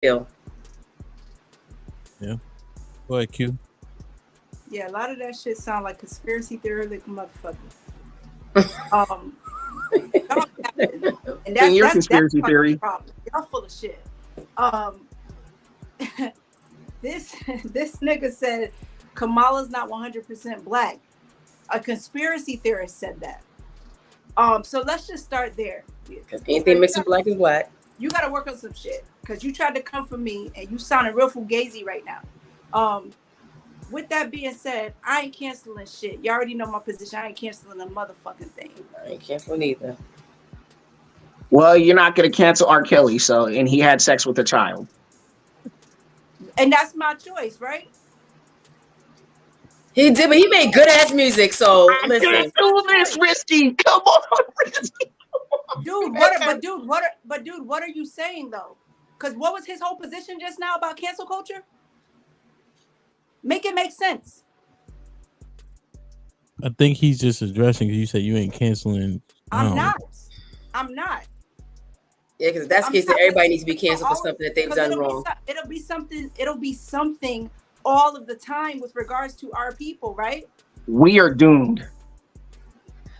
real. Yeah. Go ahead, Q. Yeah, a lot of that shit sound like conspiracy theory, like motherfucker. Um, y'all capping. And In your that's conspiracy fucking theory, problem. Y'all full of shit. Um, this this nigga said Kamala's not 100% black. A conspiracy theorist said that. So let's just start there. Because anything mixed with black is black. You got to work on some shit because you tried to come for me and you sounding real fugazi right now. With that being said, I ain't canceling shit. You already know my position. I ain't canceling a motherfucking thing. I ain't canceling either. well, you're not going to cancel R. Kelly, and he had sex with a child. And that's my choice, right? He did, but he made good ass music. So listen, can't do this, Risky. Come on, Risky. Dude, what are you saying though? Because what was his whole position just now about cancel culture? Make it make sense. I think he's just addressing because you said you ain't canceling. I'm not. Yeah, because if that's the case, then everybody needs to be canceled for something that they've done wrong. It'll be something all of the time with regards to our people, right? We are doomed.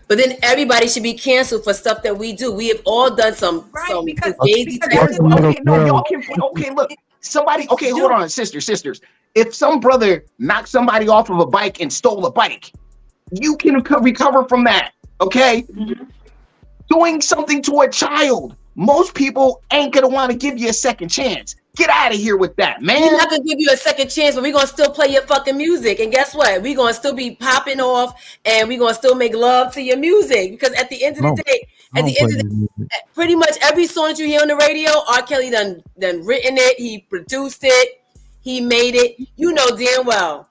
But then everybody should be canceled for stuff that we do. We have all done some because okay, look. Somebody, okay, hold on, sisters. If some brother knocked somebody off of a bike and stole a bike, you can recover from that, okay? Mm-hmm. Doing something to a child, most people ain't gonna want to give you a second chance. Get out of here with that, man. We're not gonna give you a second chance, but we're gonna still play your fucking music. And guess what? We're gonna still be popping off and we're gonna still make love to your music. Because at the end of the day, pretty much every song that you hear on the radio, R. Kelly done written it, he produced it, he made it. You know damn well.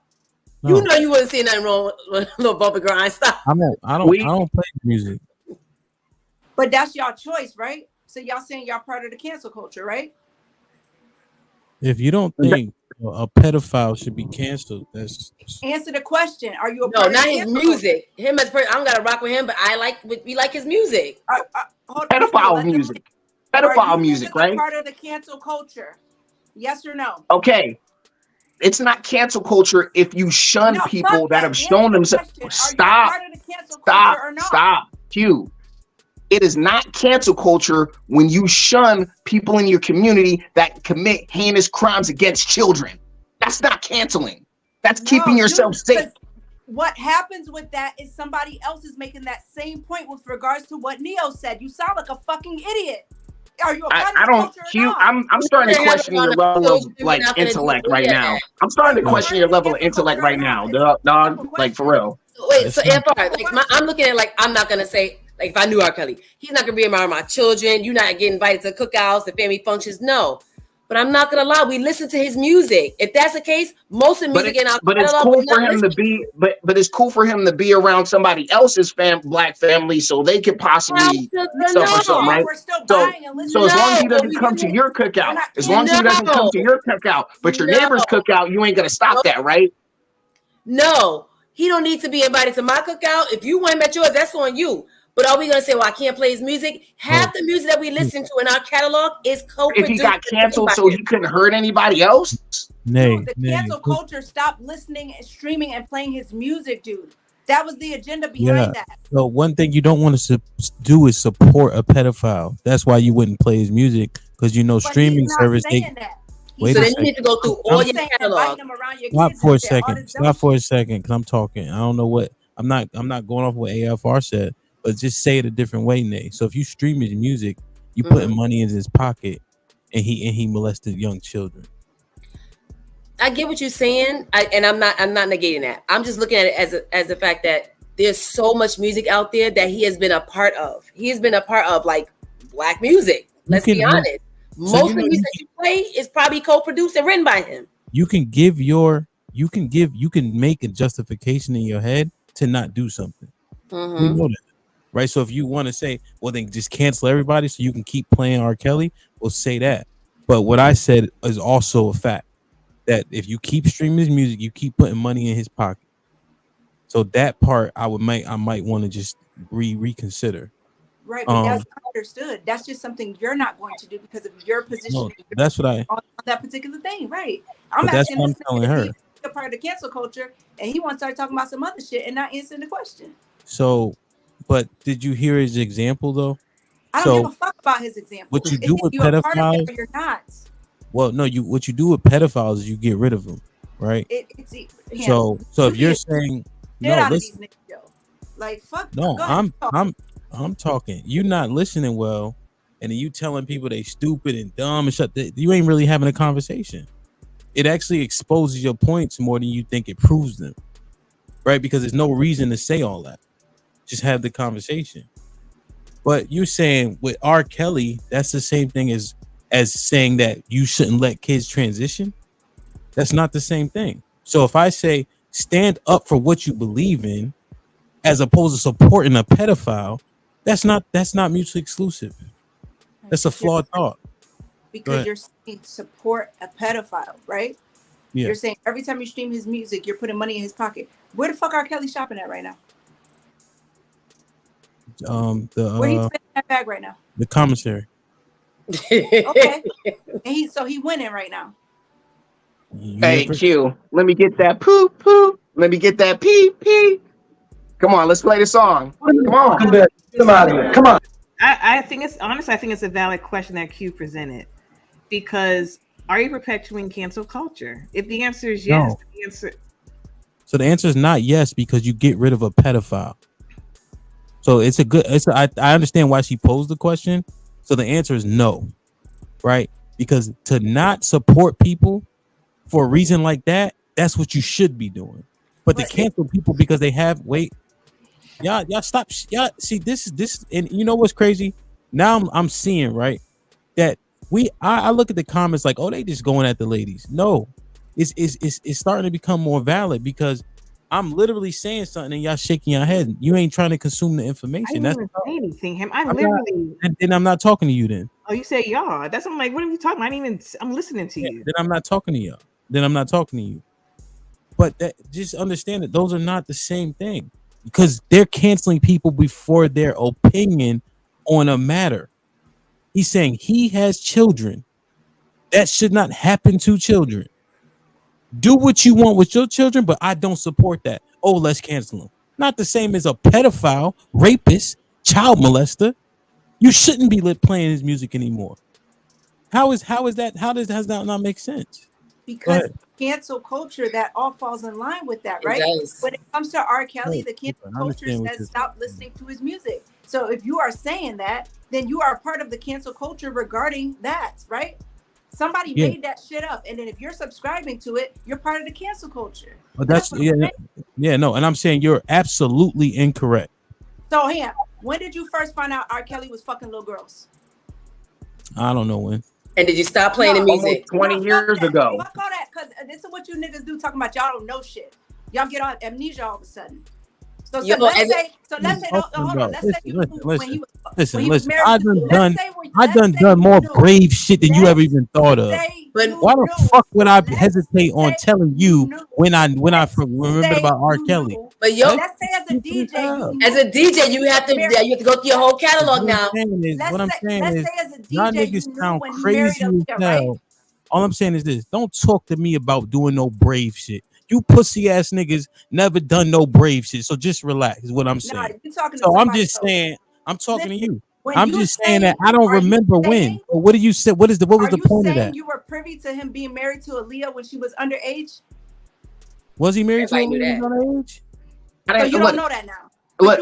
No. You know you wouldn't see nothing wrong with Little Bumper Grind. Stop. I don't play music. But that's y'all choice, right? So y'all saying y'all part of the cancel culture, right? If you don't think a pedophile should be canceled, that's answer the question. Are you a not his music? Him as person, I don't gotta rock with him, but we like his music. Pedophile music. Pedophile music, right? Part of the cancel culture. Yes or no? Okay. It's not cancel culture if you shun people that have shown themselves. Stop. Q. It is not cancel culture when you shun people in your community that commit heinous crimes against children. That's not canceling. That's keeping yourself safe. What happens with that is somebody else is making that same point with regards to what Neo said. You sound like a fucking idiot. Are you a I don't, Q. I'm starting to question your level of intellect right now. I'm starting to question your level of intellect right now, dog. Like for real. Wait, so I'm looking at it I'm not gonna say. Like if I knew R. Kelly, he's not gonna be around my children. You're not getting invited to cookouts and family functions. No, but I'm not gonna lie. We listen to his music. If that's the case, most of the music in our but it's cool for him to be. But it's cool for him to be around somebody else's black family, so they could possibly suffer something, right? So as long as he doesn't come to your cookout, but your neighbor's cookout, you ain't gonna stop that, right? No, he don't need to be invited to my cookout. If you want him at yours, that's on you. But are we going to say, well, I can't play his music? Half the music that we listen to in our catalog is co-produced. If he got canceled so he couldn't hurt anybody else? The cancel culture stopped listening and streaming and playing his music, dude. That was the agenda behind that. So one thing you don't want to do is support a pedophile. That's why you wouldn't play his music, because streaming service. So then you need to go through all your catalog. Stop for a second, because I'm talking. I don't know what I'm not going off what AFR said. But just say it a different way, Nay. So if you stream his music, you putting money in his pocket, and he molested young children. I get what you're saying, I'm not negating that. I'm just looking at it as the fact that there's so much music out there that he has been a part of. He has been a part of like black music. Let's be honest. Most of the music that you play is probably co-produced and written by him. You can make a justification in your head to not do something. Mm-hmm. We know that. Right, so if you want to say, well, then just cancel everybody so you can keep playing R. Kelly, we'll say that. But what I said is also a fact that if you keep streaming his music, you keep putting money in his pocket. So that part, I might want to just reconsider. Right, but that's understood. That's just something you're not going to do because of your position. No, that's what I on that particular thing, right? I'm but asking that's what I'm telling her. A part of the cancel culture, and he wants to start talking about some other shit and not answering the question. So, but did you hear his example though? I don't give a fuck about his example. What you do with pedophiles? Part of it or you're not. Well, no, what you do with pedophiles is you get rid of them, right? So if you're saying no, listen, like fuck. No, I'm talking. You're not listening well, and then you telling people they stupid and dumb and shut. You ain't really having a conversation. It actually exposes your points more than you think it proves them, right? Because there's no reason to say all that. Just have the conversation. But you're saying with R. Kelly, that's the same thing as saying that you shouldn't let kids transition. That's not the same thing. So if I say stand up for what you believe in, as opposed to supporting a pedophile, that's not mutually exclusive. That's a flawed thought. Because you're saying support a pedophile, right? Yeah. You're saying every time you stream his music, you're putting money in his pocket. Where the fuck are Kelly shopping at right now? Where he's spending that bag right now? The commissary. Okay. And he winning right now. Hey, Q, let me get that poo poo. Let me get that pee pee. Come on, let's play the song. Come on. Come out of here. Come on. I think it's honestly, I think it's a valid question that Q presented, because are you perpetuating cancel culture? If the answer is yes, So the answer is not yes, because you get rid of a pedophile. So I understand why she posed the question. So the answer is no, right? Because to not support people for a reason like that, that's what you should be doing. But to cancel people because they have y'all stop. Y'all see this, and you know what's crazy? Now I'm seeing, right, that I look at the comments like, oh, they just going at the ladies. No, it's starting to become more valid because I'm literally saying something and y'all shaking your head. You ain't trying to consume the information. I didn't even say anything. I'm not talking to you then. Oh, you say y'all. That's I'm like, what are you talking about? I'm listening to you. Then I'm not talking to y'all. Then I'm not talking to you. But just understand that those are not the same thing, because they're canceling people before their opinion on a matter. He's saying he has children. That should not happen to children. Do what you want with your children, but I don't support that. Oh, let's cancel him. Not the same as a pedophile, rapist, child molester. You shouldn't be playing his music anymore. How is that? How does that not make sense? Because cancel culture, that all falls in line with that, right? When it comes to R. Kelly, the cancel culture says stop listening to his music. So if you are saying that, then you are part of the cancel culture regarding that, right? Somebody made that shit up, and then if you're subscribing to it, you're part of the cancel culture. But no, and I'm saying you're absolutely incorrect. So when did you first find out R. Kelly was fucking little girls? I don't know when. And did you stop playing the music? 20 years ago. Fuck all that, because this is what you niggas do, talking about y'all don't know shit. Y'all get on amnesia all of a sudden. So let's say, hold on. Let's say when he was married. I done more brave shit than you ever even thought of. But why the fuck would I hesitate on telling you when I remember about R. Kelly? But let's say as a DJ, you have to go through your whole catalog now. What I'm saying is, y'all niggas sound crazy as hell. All I'm saying is this: don't talk to me about doing no brave shit. You pussy ass niggas never done no brave shit. So just relax is what I'm saying. So I'm just saying, I'm talking to you. I'm just saying that I don't remember when. But what did you say? What was the point of that? You were privy to him being married to Aaliyah when she was underage? Was he married to Aaliyah underage? So you don't know that now. Look,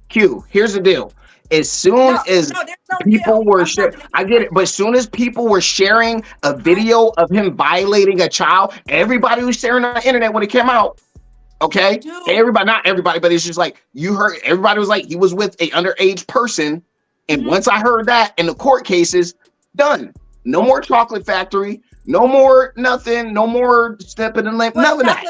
Q. Here's the deal. As soon as people were sharing, I get it, but as soon as people were sharing a video of him violating a child, everybody was sharing on the internet when it came out. Okay, everybody, not everybody, but it's just like you heard. Everybody was like he was with a underage person, and once I heard that in the court cases, done. No more Chocolate Factory. No more nothing. No more stepping in lamp. None of that.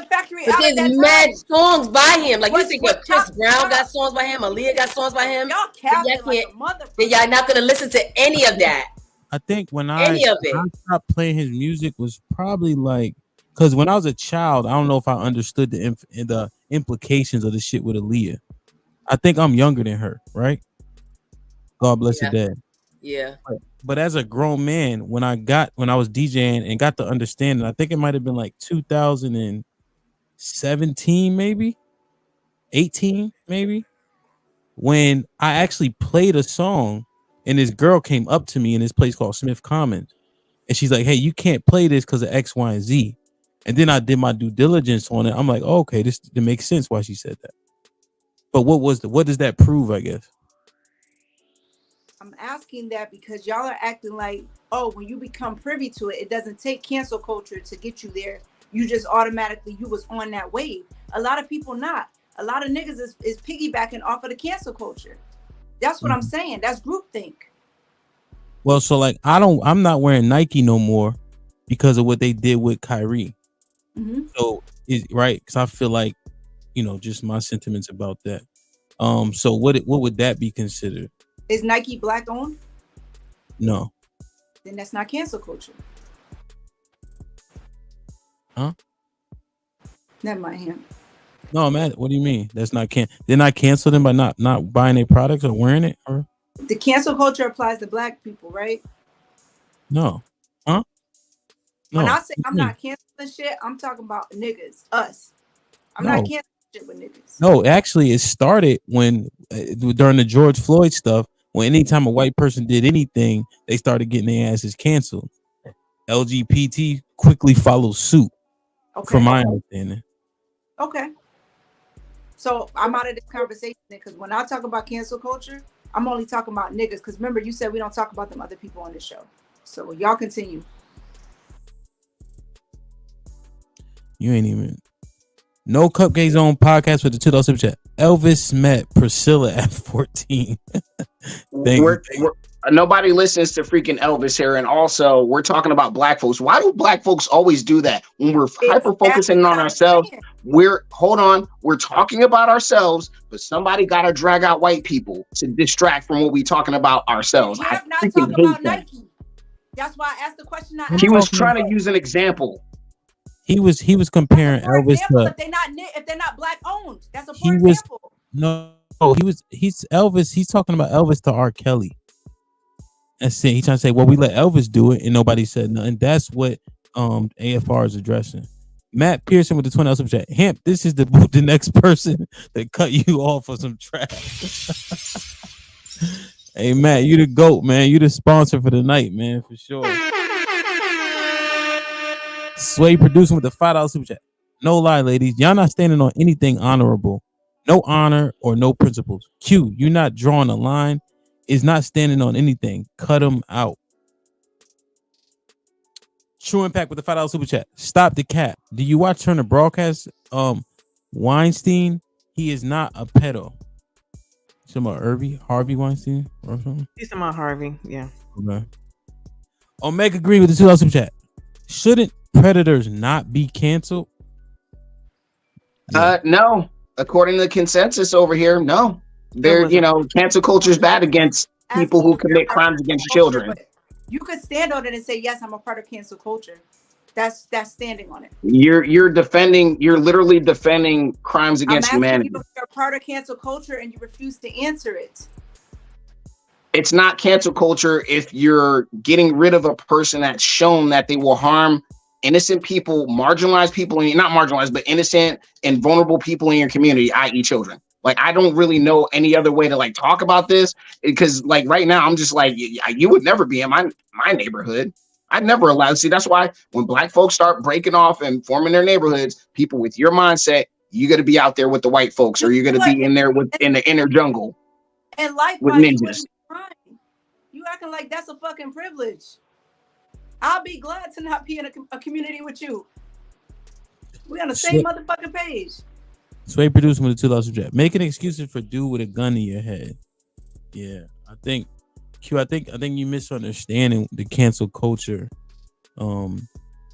But there's mad songs by him. Like you think Chris Brown got songs by him, Aaliyah got songs by him. Y'all capping like a motherfucker. Then y'all not gonna listen to any of that. I think when I stopped playing his music was probably like, because when I was a child, I don't know if I understood the implications of the shit with Aaliyah. I think I'm younger than her, right? God bless the dead. Yeah. But as a grown man, when I was DJing and got the understanding, I think it might have been like 2017, maybe 18, maybe, when I actually played a song and this girl came up to me in this place called Smith Commons. And she's like, hey, you can't play this because of X, Y, and Z. And then I did my due diligence on it. I'm like, oh, okay, this makes sense why she said that. But what does that prove, I guess? I'm asking that because y'all are acting like, oh, when you become privy to it, it doesn't take cancel culture to get you there. You just automatically, you was on that wave. A lot of people not. A lot of niggas is piggybacking off of the cancel culture. That's what I'm saying. That's groupthink. Well, so like I'm not wearing Nike no more because of what they did with Kyrie. So right, because I feel like, just my sentiments about that. So what would that be considered? Is Nike black owned? No. Then that's not cancel culture. Huh? Never mind him. No, man. What do you mean? That's not they're not canceling them by not buying their products or wearing it, or the cancel culture applies to black people, right? No. Huh? No. When I say I'm not canceling shit, I'm talking about niggas, us. I'm not canceling shit with niggas. No, actually, it started when during the George Floyd stuff. When anytime a white person did anything, they started getting their asses canceled. LGBT quickly follows suit. Okay. From my understanding. Okay. So I'm out of this conversation because when I talk about cancel culture, I'm only talking about niggas. Because remember, you said we don't talk about them other people on the show. So y'all continue. You ain't even. No Cupcake Zone podcast with the $2 super chat. Elvis met Priscilla at 14. Nobody listens to freaking Elvis here, and also we're talking about black folks. Why do black folks always do that when we're hyper focusing on ourselves? We're talking about ourselves, but somebody got to drag out white people to distract from what we're talking about ourselves. I'm not talking about Nike. That's why I asked the question. He was trying to use an example. He was comparing Elvis example, to if they're not black owned. That's a poor example. He's Elvis. He's talking about Elvis to R. Kelly. That's it. He's trying to say, well, we let Elvis do it and nobody said nothing. That's what AFR is addressing. Matt Pearson with the $20 super chat. Hamp, this is the next person that cut you off for some trash. Hey Matt, you the GOAT, man. You the sponsor for the night, man, for sure. Sway producing with the $5 super chat. No lie, ladies. Y'all not standing on anything honorable. No honor or no principles. Q, you're not drawing a line. Is not standing on anything. Cut them out. True Impact with the $5 super chat. Stop the cap. Do you watch Turner broadcast? Weinstein, he is not a pedo. Talking about Harvey Weinstein or something? He's talking about Harvey, yeah. Okay. Omega agree with the $2 super chat. Shouldn't predators not be canceled? Yeah. No. According to the consensus over here, no. Cancel culture is bad against people who commit crimes against children. You could stand on it and say, yes, I'm a part of cancel culture. That's standing on it. You're literally defending crimes against humanity. You're part of cancel culture and you refuse to answer it. It's not cancel culture if you're getting rid of a person that's shown that they will harm innocent people, marginalized people, and not marginalized, but innocent and vulnerable people in your community, i.e. children. Like, I don't really know any other way to talk about this because right now I'm just you would never be in my neighborhood. I'd never allow. See, that's why when black folks start breaking off and forming their neighborhoods, people with your mindset, you got to be out there with the white folks, or you're going to be in there in the inner jungle. And with ninjas. You acting like that's a fucking privilege. I'll be glad to not be in a community with you. We're on the same motherfucking page. Sway producing with a $2 subject. Making excuses for dude with a gun in your head. Yeah, I think you misunderstanding the cancel culture.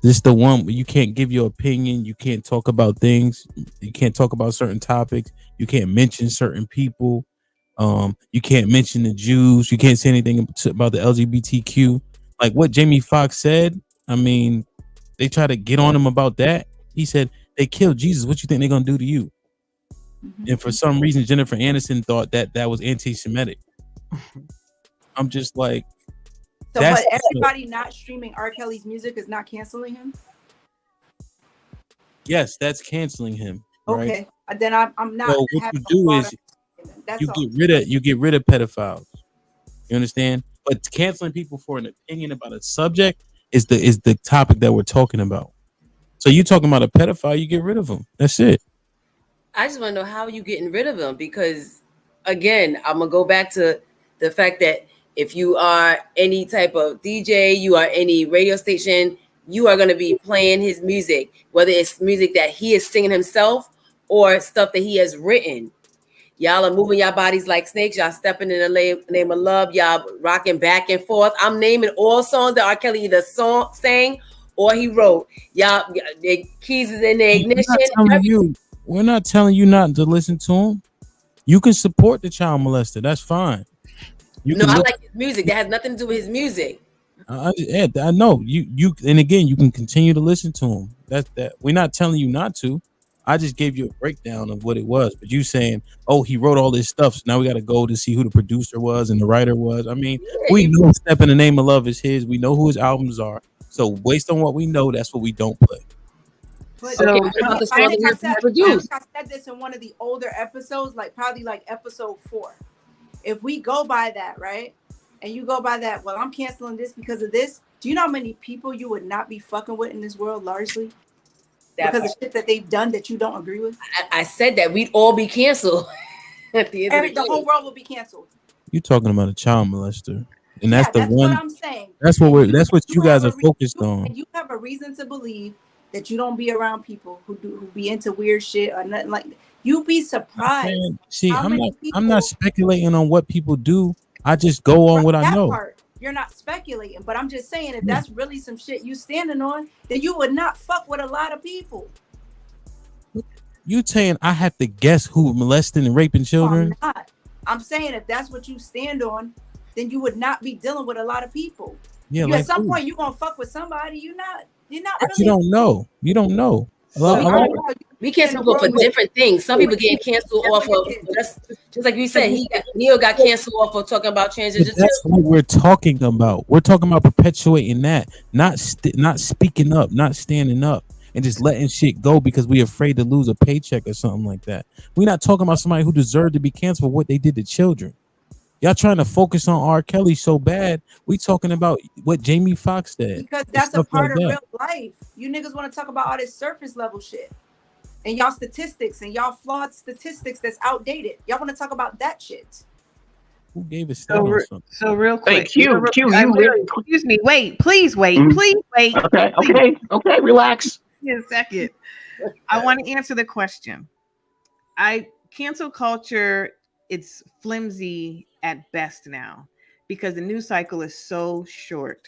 This the one where you can't give your opinion, you can't talk about things, you can't talk about certain topics, you can't mention certain people, you can't mention the Jews, you can't say anything about the LGBTQ. Like what Jamie Foxx said, I mean, they try to get on him about that. He said they killed Jesus. What you think they're gonna do to you? And for some reason, Jennifer Aniston thought that was anti-Semitic. I'm just like, so but everybody not streaming R. Kelly's music is not canceling him? Yes, that's canceling him. Okay, right? Then I'm not. So what you do is you get rid of pedophiles. You understand? But canceling people for an opinion about a subject is the topic that we're talking about. So you talking about a pedophile, you get rid of them. That's it. I just want to know how you getting rid of him, because again, I'm gonna go back to the fact that if you are any type of DJ, you are any radio station, you are going to be playing his music, whether it's music that he is singing himself or stuff that he has written. Y'all are moving your bodies like snakes. Y'all stepping in the name of love. Y'all rocking back and forth. I'm naming all songs that R. Kelly either sang or he wrote. Y'all, the keys is in the ignition. We're not telling you not to listen to him. You can support the child molester. That's fine. I like his music. That has nothing to do with his music. I know you, and again, you can continue to listen to him. That we're not telling you not to. I just gave you a breakdown of what it was, but you saying, "Oh, he wrote all this stuff, so now we got to go to see who the producer was and the writer was." I mean, we know "Step in the Name of Love" is his. We know who his albums are. So based on what we know, that's what we don't play. I said this in one of the older episodes, probably episode 4. If we go by that, right, and you go by that, well, I'm canceling this because of this. Do you know how many people you would not be fucking with in this world, largely? Because of shit that they've done that you don't agree with? I said that we'd all be canceled. At the end of the whole world will be canceled. You're talking about a child molester. And that's that's one. What I'm saying. That's what you guys are focused on. And you have a reason to believe that you don't be around people who be into weird shit or nothing like that. You'd be surprised. Man, see, I'm not speculating on what people do. I just go on what I know. Part, you're not speculating, but I'm just saying if that's really some shit you standing on, then you would not fuck with a lot of people. You saying I have to guess who molesting and raping children? I'm not. I'm saying if that's what you stand on, then you would not be dealing with a lot of people. Yeah, at some point you're gonna fuck with somebody. You're not really. You don't know. You don't know. We cancel people for different things. Some people get canceled off of just like you said. Neil got canceled off of talking about transgender. That's what we're talking about. We're talking about perpetuating that, not speaking up, not standing up, and just letting shit go because we're afraid to lose a paycheck or something like that. We're not talking about somebody who deserved to be canceled for what they did to children. Y'all trying to focus on R. Kelly so bad. We talking about what Jamie Foxx did. Because that's a part of real life. You niggas want to talk about all this surface level shit. And y'all statistics and y'all flawed statistics that's outdated. Y'all want to talk about that shit. Who gave us that? So real quick. Hey, excuse me. Wait. Please wait. Please wait. Okay. Relax. In a second. I want to answer the question. Cancel culture, it's flimsy at best now because the news cycle is so short.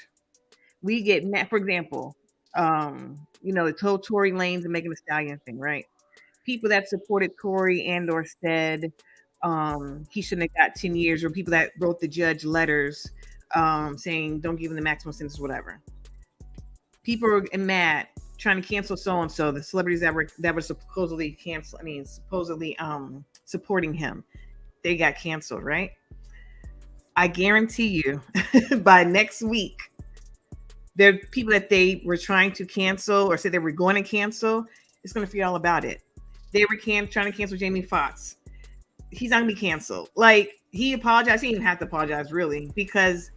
We get, for example, the whole Tory Lanez and Megan Thee Stallion thing, right? People that supported Tory and or said he shouldn't have got 10 years, or people that wrote the judge letters saying don't give him the maximum sentence, whatever. People are mad trying to cancel so-and-so, the celebrities that were supposedly supporting him. They got canceled, right? I guarantee you by next week, there are people that they were trying to cancel or said they were going to cancel. It's going to forget all about it. They were trying to cancel Jamie Foxx. He's not going to be canceled. He apologized. He didn't have to apologize, really, because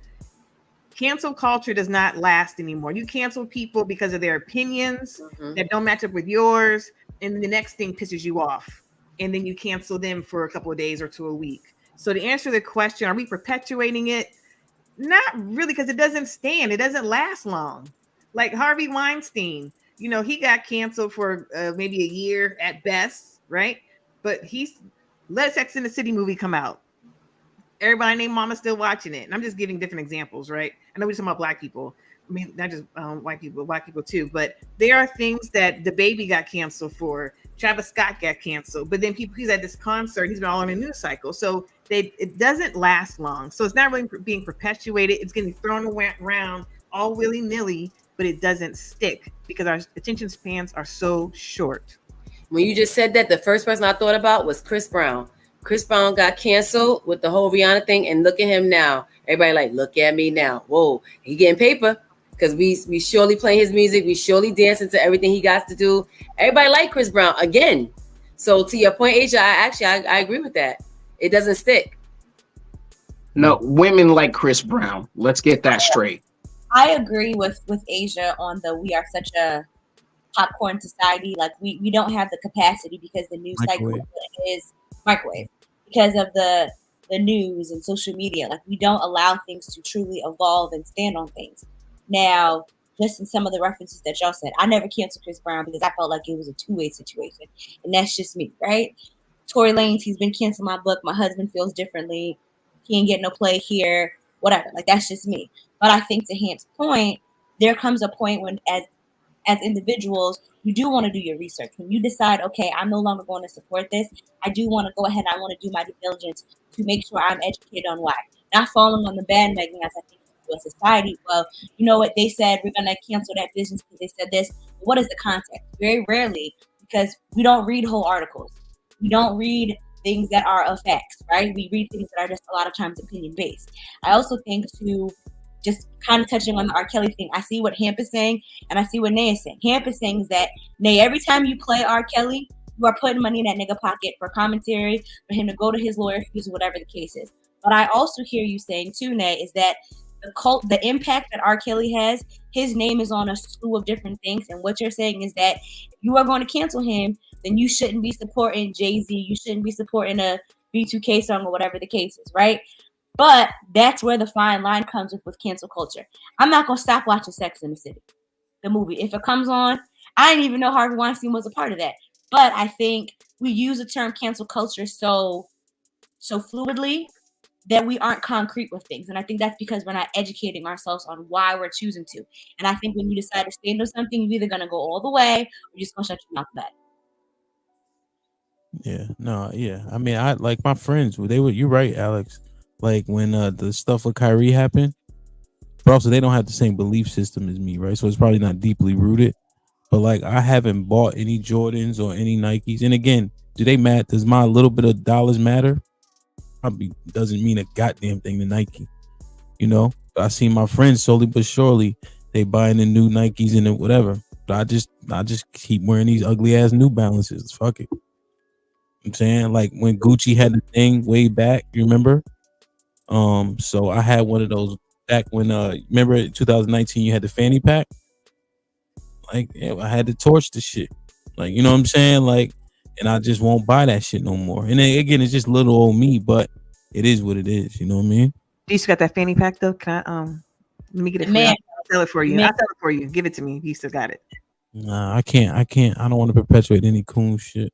cancel culture does not last anymore. You cancel people because of their opinions that don't match up with yours, and the next thing pisses you off. And then you cancel them for a couple of days or to a week. So to answer the question, are we perpetuating it? Not really, because it doesn't stand. It doesn't last long. Like Harvey Weinstein, he got canceled for maybe a year at best, right? But let Sex and the City movie come out. Everybody named Mama's still watching it. And I'm just giving different examples, right? I know we're talking about Black people. I mean, not just white people too. But there are things that the baby got canceled for. Travis Scott got canceled, but then he's at this concert. He's been all on a news cycle, so it doesn't last long. So it's not really being perpetuated. It's getting thrown around all willy nilly, but it doesn't stick because our attention spans are so short. When you just said that, the first person I thought about was Chris Brown. Chris Brown got canceled with the whole Rihanna thing, and look at him now. Everybody like, look at me now. Whoa, he getting paper because we surely play his music. We surely dancing to everything he got to do. Everybody like Chris Brown again. So to your point, Asia, I agree with that. It doesn't stick. No, women like Chris Brown. Let's get that straight. I agree with Asia on the we are such a popcorn society. Like we don't have the capacity because the news cycle is microwave because of the news and social media. Like we don't allow things to truly evolve and stand on things. Now, just in some of the references that y'all said, I never canceled Chris Brown because I felt like it was a two-way situation, and that's just me, right? Tory Lanez, he's been canceling my book. My husband feels differently. He ain't getting no play here. Whatever. Like that's just me. But I think to Hamp's point, there comes a point when as individuals, you do want to do your research. When you decide, okay, I'm no longer going to support this, I do want to go ahead. I want to do my due diligence to make sure I'm educated on why. Not falling on the bandwagon as I think to a society. Well, you know what? They said we're going to cancel that business because they said this. What is the context? Very rarely, because we don't read whole articles. We don't read things that are of facts, right? We read things that are just a lot of times opinion based. I also think to just kind of touching on the R. Kelly thing, I see what Hamp is saying and I see what Nay is saying. Hamp is saying is that, Nay, every time you play R. Kelly, you are putting money in that nigga pocket for commentary, for him to go to his lawyer fees, whatever the case is. But I also hear you saying too, Nay, is that the impact that R. Kelly has, his name is on a slew of different things. And what you're saying is that if you are going to cancel him, then you shouldn't be supporting Jay-Z. You shouldn't be supporting a B2K song or whatever the case is, right? But that's where the fine line comes with cancel culture. I'm not going to stop watching Sex and the City, the movie. If it comes on, I didn't even know Harvey Weinstein was a part of that. But I think we use the term cancel culture so fluidly that we aren't concrete with things. And I think that's because we're not educating ourselves on why we're choosing to. And I think when you decide to stand on something, you're either going to go all the way or you're just going to shut your mouth about it. Yeah, no, yeah. I mean, I like my friends. You're right, Alex. Like when the stuff with Kyrie happened, but also they don't have the same belief system as me, right? So it's probably not deeply rooted. But like I haven't bought any Jordans or any Nikes. And again, does my little bit of dollars matter? Probably doesn't mean a goddamn thing to Nike. You know? I see my friends slowly but surely they buying the new Nikes and whatever. But I just keep wearing these ugly ass New Balances. Fuck it. I'm saying, like when Gucci had the thing way back, you remember? So I had one of those back when remember in 2019 you had the fanny pack? Like, yeah, I had to torch the shit. Like, you know what I'm saying? Like, and I just won't buy that shit no more. And then, again, it's just little old me, but it is what it is. You know what I mean? You still got that fanny pack though? Can I let me get it for you? I'll sell it for you. I'll sell it for you. Give it to me. You still got it. Nah, I can't. I don't want to perpetuate any coon shit.